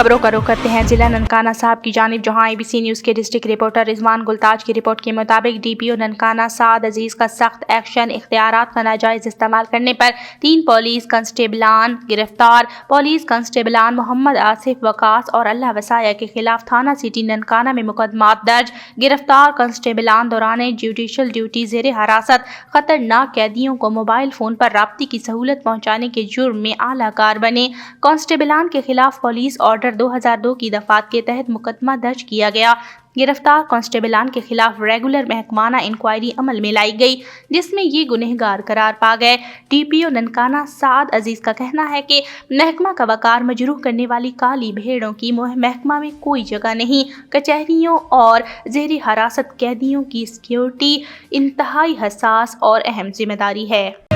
खबरों का रुख करते हैं जिला ननकाना साहब की जानिब, जहां ABC न्यूज़ के डिस्ट्रिक्ट रिपोर्टर रिजवान गुलताज की रिपोर्ट के मुताबिक DPO ननकाना साद अजीज का सख्त एक्शन, इख्तियारात का नाजायज इस्तेमाल करने पर 3 पुलिस कांस्टेबलान गिरफ्तार। पुलिस कांस्टेबलान मोहम्मद आसिफ वकास और अल्लाह वसाया के खिलाफ थाना सिटी ननकाना में मुकदमात दर्ज। गिरफ्तार कांस्टेबलान दौरान जुडिशल ड्यूटी ज़ेर हिरासत खतरनाक कैदियों को मोबाइल फोन पर राब्ते की सहूलत पहुँचाने के जुर्म में आला कार बने। कांस्टेबलान के खिलाफ पुलिस ऑर्डर 2002 की दफात के तहत मुकदमा दर्ज किया गया। गिरफ्तार कांस्टेबलान के खिलाफ रेगुलर महकमाना इंक्वायरी अमल में लाई गई, जिसमें ये गुनहगार करार पा गए। DPO ननकाना साद अजीज का कहना है कि महकमा का वकार मजरूह करने वाली काली भेड़ों की महकमा में कोई जगह नहीं। कचहरियों और ज़ेर हिरासत कैदियों की सिक्योरिटी इंतहाई हसास और अहम जिम्मेदारी है।